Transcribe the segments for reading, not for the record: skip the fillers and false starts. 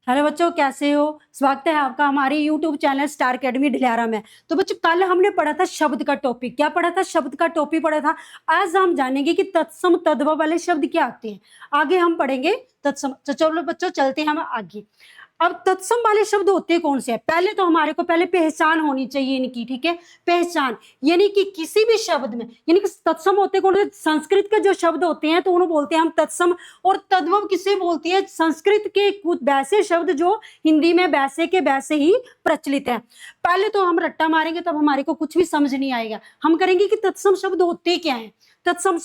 Hello बच्चों, कैसे हो? स्वागत है आपका हमारे YouTube चैनल स्टार अकेडमी ढिलियारा में। तो बच्चों, कल हमने पढ़ा था शब्द का टॉपिक। क्या पढ़ा था? शब्द का टॉपिक पढ़ा था। आज हम जानेंगे कि तत्सम तद्भव वाले शब्द क्या आते हैं। आगे हम पढ़ेंगे तत्सम। तो चलो बच्चों, चलते हैं हम आगे। अब तत्सम वाले शब्द होते कौन से हैं? पहले तो हमारे को पहले पहचान होनी चाहिए इनकी, ठीक है। पहचान यानी कि किसी भी शब्द में, यानी कि तत्सम होते कौन से? संस्कृत के जो शब्द होते हैं तो उन्हें बोलते हैं हम तत्सम। और तद्भव किसे बोलती है? संस्कृत के कुछ वैसे शब्द जो हिंदी में वैसे के वैसे ही प्रचलित है। पहले तो हम रट्टा मारेंगे तब हमारे को कुछ भी समझ नहीं आएगा। हम करेंगे कि तत्सम शब्द होते क्या है। तत्सम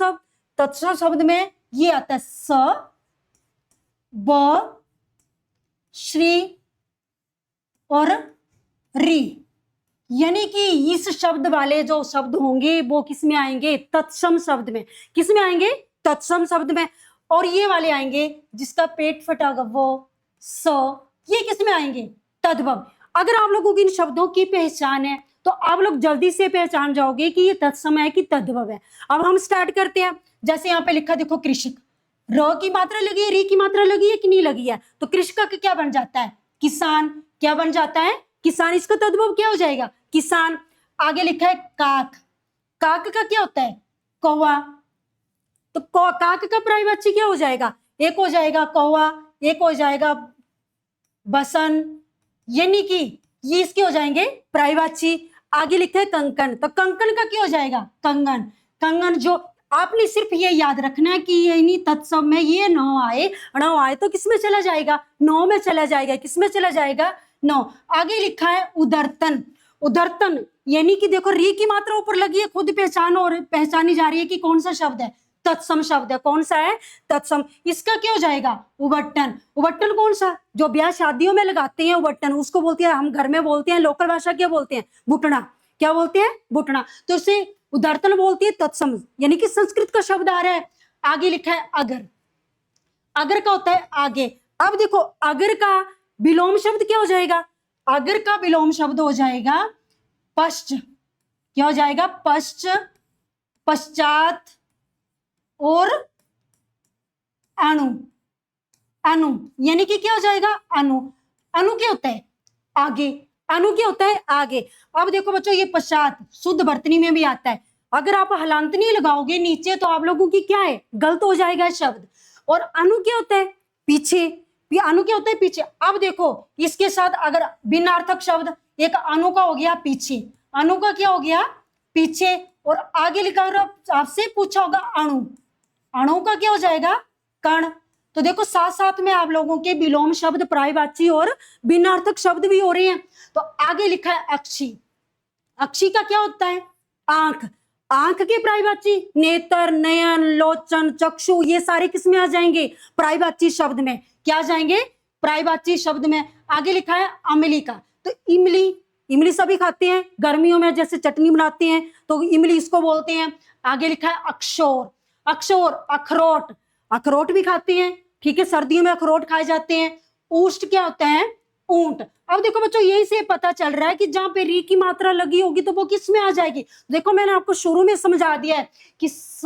शब्द में ये आता है स, ब, श्री और री। यानी कि इस शब्द वाले जो शब्द होंगे वो किस में आएंगे? तत्सम शब्द में। किस में आएंगे? तत्सम शब्द में। और ये वाले आएंगे जिसका पेट फटा होगा वो स, ये किस में आएंगे? तद्भव। अगर आप लोगों की इन शब्दों की पहचान है तो आप लोग जल्दी से पहचान जाओगे कि ये तत्सम है कि तद्भव है। अब हम स्टार्ट करते हैं। जैसे यहाँ पे लिखा देखो, कृषक। र की मात्रा लगी है, री की मात्रा लगी है कि नहीं लगी है? तो कृषक का क्या बन जाता है? किसान। क्या बन जाता है? किसान। इसका तद्भव क्या हो जाएगा? किसान। आगे लिखा है काक। काक का क्या होता है? कौवा। तो काक का पर्यायवाची क्या हो जाएगा? एक हो जाएगा कौवा, एक हो जाएगा बसन, यानी कि ये इसके हो जाएंगे पर्यायवाची। आगे लिखा है कंकन। तो कंकन का क्या हो जाएगा? कंगन। कंगन। जो आपने सिर्फ ये याद रखना है कि ये तत्सम में ये नौ आए तो किसमें चला जाएगा? नौ में चला जाएगा। किसमें चला जाएगा? नौ। आगे लिखा है उदरतन। उदरतन यानी कि देखो, री की मात्रा ऊपर लगी है, खुद पहचान और पहचानी जा रही है कि कौन सा शब्द है? तत्सम शब्द है। कौन सा है? तत्सम। इसका क्या हो जाएगा? उबट्टन। उबट्टन कौन सा? जो ब्याह शादियों में लगाते हैं उबट्टन, उसको बोलते हैं, हम घर में बोलते हैं, लोकल भाषा क्या बोलते हैं? बुटना। क्या बोलते हैं? बुटना। तो इसे उदारतन बोलती है तत्सम, यानी कि संस्कृत का शब्द आ रहा है। आगे लिखा है अगर। अगर का होता है आगे। अब देखो, अगर का विलोम शब्द क्या हो जाएगा? अगर का विलोम शब्द हो जाएगा पश्च। क्या हो जाएगा? पश्च, पश्चात और अणु। अणु यानी कि क्या हो जाएगा? अणु। अणु क्या होता है? आगे। अणु क्या होता है? आगे। अब देखो बच्चों, ये पश्चात शुद्ध वर्तनी में भी आता है। अगर आप हलांत नहीं लगाओगे नीचे तो आप लोगों की क्या है? गलत हो जाएगा शब्द। और अणु क्या होता है? पीछे। अणु क्या होता है? पीछे। अब देखो, इसके साथ अगर भिन्नार्थक शब्द, एक अणु का हो गया पीछे, अणु का क्या हो गया? पीछे। और आगे लिखा आपसे पूछा होगा अणु, अणु का क्या हो जाएगा? कण। तो देखो, साथ साथ में आप लोगों के विलोम शब्द, पर्यायवाची और भिन्नार्थक शब्द भी हो रहे हैं। तो आगे लिखा है अक्षी। अक्षी का क्या होता है? आंख। आंख के पर्यायवाची नेत्र, नयन, लोचन, चक्षु, ये सारे किस में आ जाएंगे? पर्यायवाची शब्द में। क्या आ जाएंगे? पर्यायवाची शब्द में। आगे लिखा है अमली का। तो इमली, इमली सभी खाते हैं गर्मियों में, जैसे चटनी बनाते हैं तो इमली इसको बोलते हैं। आगे लिखा है अक्षोर। अक्षोर, अखरोट, अखरोट भी खाते हैं, ठीक है, सर्दियों में अखरोट खाए जाते हैं। ऊष्ट क्या होता है? ऊंट। अब देखो बच्चों, यही से पता चल रहा है कि जहां पे री की मात्रा लगी होगी तो वो किस में आ जाएगी। देखो, मैंने आपको शुरू में समझा दिया है कि स,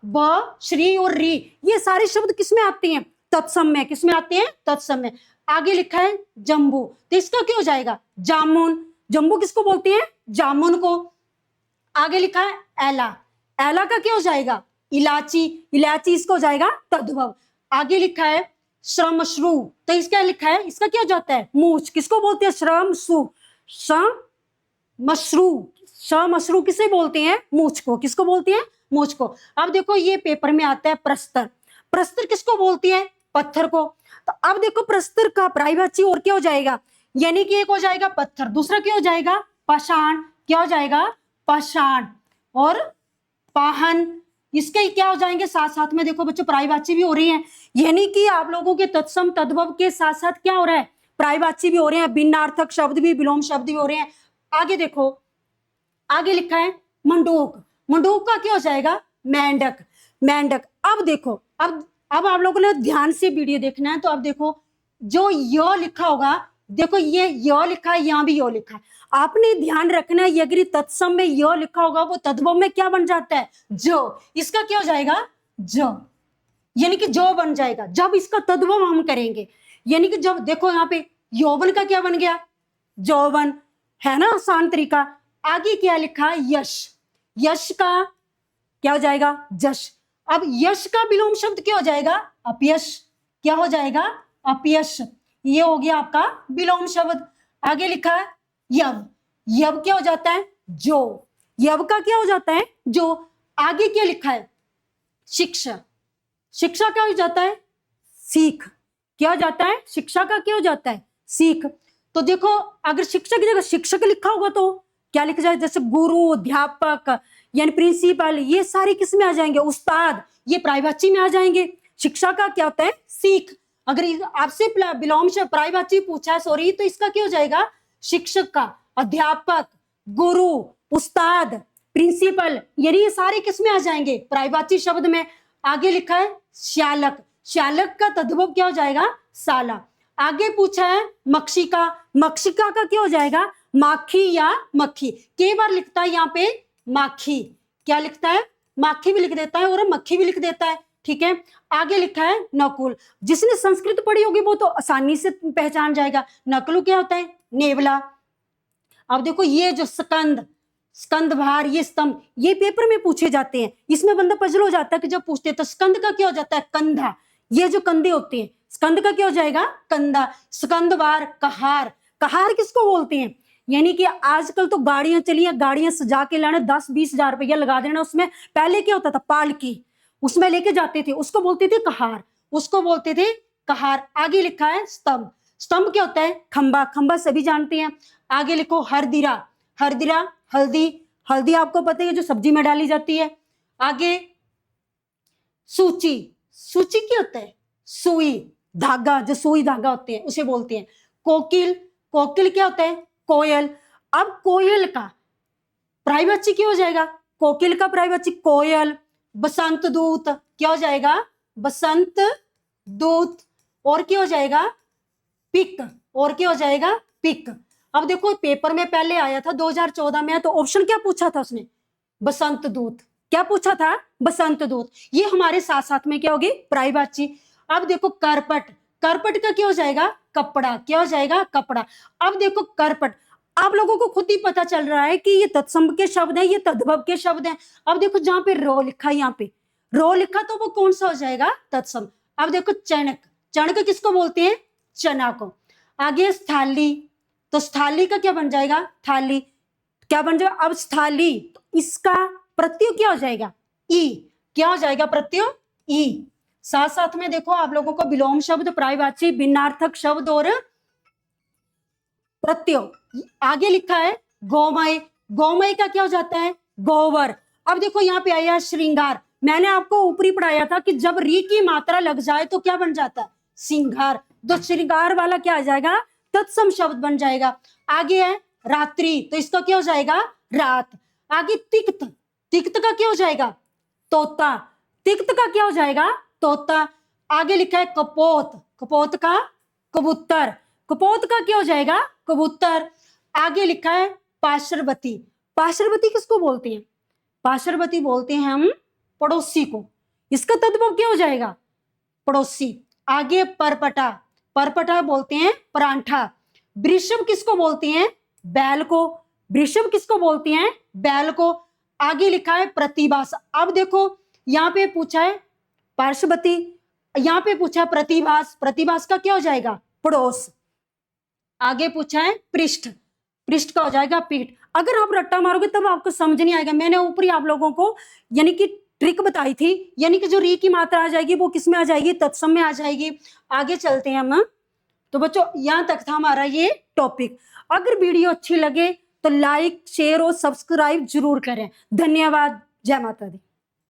ब, श्री और री, ये सारे शब्द किस में आते हैं? तत्सम में। किस में आते हैं? तत्सम में। आगे लिखा है जम्बू। तो इसका क्या हो जाएगा? जामुन। जम्बू किसको बोलते हैं? जामुन को। आगे लिखा है एला। एला का क्या हो जाएगा? इलाची। इलाची इसको हो जाएगा तद्भव। आगे लिखा है श्रमश्रु। तो इसका लिखा है, इसका क्या हो जाता है? मूछ। किसको बोलते हैं? श्रमश्रु। श्रमश्रु। श्रमश्रु किसे बोलते हैं? मूछ को। किसको बोलते हैं? मूछ को। अब देखो, ये पेपर में आता है प्रस्तर। प्रस्तर किसको बोलती है? पत्थर को। तो अब देखो, प्रस्तर का पर्यायवाची और क्या हो जाएगा? यानी कि एक हो जाएगा पत्थर, दूसरा क्या हो जाएगा? पाषाण। क्या हो जाएगा? पाषाण। और पाहन, इसके क्या हो जाएंगे? साथ साथ में देखो बच्चों, पर्यायवाची भी हो रही है। यानी कि आप लोगों के तत्सम तद्भव के साथ साथ क्या हो रहा है? पर्यायवाची भी हो रहे हैं, भिन्नार्थक शब्द भी, विलोम शब्द भी हो रहे हैं। आगे देखो, आगे लिखा है मंडूक। मंडूक का क्या हो जाएगा? मेंढक। मेंढक। अब देखो, अब आप लोगों ने ध्यान से वीडियो देखना है। तो अब देखो, जो य लिखा होगा, देखो ये य लिखा है, यहां भी य लिखा है। आपने ध्यान रखना है, यदि तत्सम में य लिखा होगा वो तद्भव में क्या बन जाता है? जो। इसका क्या हो जाएगा? जो, यानी कि जो बन जाएगा जब इसका तद्भव हम करेंगे। यानी कि जब देखो यहाँ पे यौवन का क्या बन गया, जौवन, है ना, आसान तरीका। आगे क्या लिखा, यश, यश का क्या हो जाएगा, जश। अब यश का विलोम शब्द क्या हो जाएगा, अपयश। क्या हो जाएगा, अपयश। ये हो गया आपका विलोम शब्द। आगे लिखा है यव, यव क्या हो जाता है, जो, यव का क्या हो जाता है, जो। आगे क्या लिखा है, शिक्षा, शिक्षा क्या हो जाता है, सीख। क्या हो जाता है, शिक्षा का क्या हो जाता है, सीख। तो देखो अगर शिक्षक की जगह शिक्षक लिखा होगा तो क्या लिखा जाए, जैसे गुरु, अध्यापक यानी प्रिंसिपल, ये सारे किस में आ जाएंगे, उस्ताद, ये प्रायवाची में आ जाएंगे। शिक्षा का क्या होता है, सीख। अगर आपसे विलोम शब्द प्रायवाची पूछा है, सॉरी, तो इसका क्या हो जाएगा, शिक्षक का, अध्यापक, गुरु, उस्ताद, प्रिंसिपल, यानी ये सारे किस में आ जाएंगे, प्रायवाची शब्द में। आगे लिखा है श्यालक, श्यालक का तद्भव क्या हो जाएगा, साला। आगे पूछा है मक्षिका, मक्षिका का क्या हो जाएगा, माखी या मक्खी। कई बार लिखता है यहाँ पे माखी, क्या लिखता है, माखी भी लिख देता है और मक्खी भी लिख देता है, ठीक है। आगे लिखा है नकुल, जिसने संस्कृत पढ़ी होगी वो तो आसानी से पहचान जाएगा। नकुल क्या होता है, नेवला। अब देखो ये जो स्कंद, स्कंद भार, ये स्तंभ, ये पेपर में पूछे जाते हैं। इसमें बंदा पजल हो जाता है कि जब पूछते हैं तो स्कंद का क्या हो जाता है, कंधा। ये जो कंधे होते हैं, स्कंद का क्या हो जाएगा, कंधा। स्कंद भार, कहार, कहार किसको बोलते हैं, यानी कि आजकल तो गाड़ियां चली हैं, गाड़ियां सजा के लाना, 10-20 हजार रुपया लगा देना उसमें। पहले क्या होता था, पालकी, उसमें लेके जाते थे, उसको बोलते थे कहार, उसको बोलते थे कहार। आगे लिखा है स्तंभ, स्तंभ क्या होता है, खंबा, खंबा सभी जानते हैं। आगे लिखो हरदिरा, हरदिरा हल्दी, हल्दी आपको पता है जो सब्जी में डाली जाती है। आगे सूची, सूची क्या होता है, सुई, धागा, जो सुई धागा होते हैं उसे बोलते हैं। कोकिल, कोकिल क्या होता है, कोयल। अब कोयल का प्रायवाची क्या हो जाएगा, कोकिल का प्रायवाची कोयल। बसंत दूत क्या हो जाएगा, बसंत दूत। और क्या हो जाएगा, पिक, और क्या हो जाएगा, पिक। अब देखो पेपर में पहले आया था 2014 में, तो ऑप्शन क्या पूछा था उसने, बसंत दूत। क्या पूछा था, बसंत दूत। ये हमारे साथ साथ में क्या होगी, प्रायवाची। अब देखो करपट, करपट का क्या हो जाएगा, कपड़ा। क्या हो जाएगा, कपड़ा। अब देखो करपट, आप लोगों को खुद ही पता चल रहा है कि ये तत्सम के शब्द है, ये तद्भव के शब्द है। अब देखो जहां पे रो लिखा है, यहाँ पे रो लिखा, तो वो कौन सा हो जाएगा, तत्सम। अब देखो चणक, चणक किसको बोलते हैं, चना को। आगे स्थाली, तो स्थाली का क्या बन जाएगा, थाली। क्या बन जाएगा, अब स्थाली, तो इसका प्रत्यय क्या हो जाएगा, ई। क्या हो जाएगा, प्रत्यय ई। साथ साथ में देखो आप लोगों को विलोम शब्द, प्रायवाची, भिन्नार्थक शब्द और प्रत्यय। आगे लिखा है गोमय, गोमय का क्या हो जाता है, गोवर। अब देखो यहाँ पे आया श्रृंगार, मैंने आपको ऊपरी पढ़ाया था कि जब री की मात्रा लग जाए तो क्या बन जाता है, श्रृंगार। तो श्रृंगार वाला क्या आ जाएगा, तत्सम शब्द बन जाएगा। आगे है रात्रि, तो इसका क्या हो जाएगा, रात। आगे तिक्त, तिक्त का क्या हो जाएगा, तोता। तिक्त का क्या हो जाएगा, तोता। आगे लिखा है कपोत, कपोत का कबूतर, कपोत का क्या हो जाएगा, कबूतर। आगे लिखा है पाशरवती, पाशरवती किसको बोलते हैं, पाशरवती बोलते हैं हम पड़ोसी को। इसका तद्भव क्या हो जाएगा, पड़ोसी। आगे परपटा, परपटा बोलते हैं परांठा। वृषभ किसको बोलते हैं, बैल को। वृषभ किसको बोलते हैं, बैल को। आगे लिखा है प्रतिभास। अब देखो यहाँ पे पूछा है पार्श्वती, यहाँ पे पूछा है प्रतिभास, प्रतिभास का क्या हो जाएगा, पड़ोस। आगे पूछा है पृष्ठ, पृष्ठ का हो जाएगा पीठ। अगर आप रट्टा मारोगे तब आपको समझ नहीं आएगा। मैंने ऊपरी आप लोगों को यानी कि ट्रिक बताई थी, यानी कि जो री की मात्रा आ जाएगी वो किस में आ जाएगी, तत्सम में आ जाएगी। आगे चलते हैं हम। तो बच्चों यहाँ तक था हमारा ये टॉपिक। अगर वीडियो अच्छी लगे तो लाइक, शेयर और सब्सक्राइब जरूर करें। धन्यवाद। जय माता दी।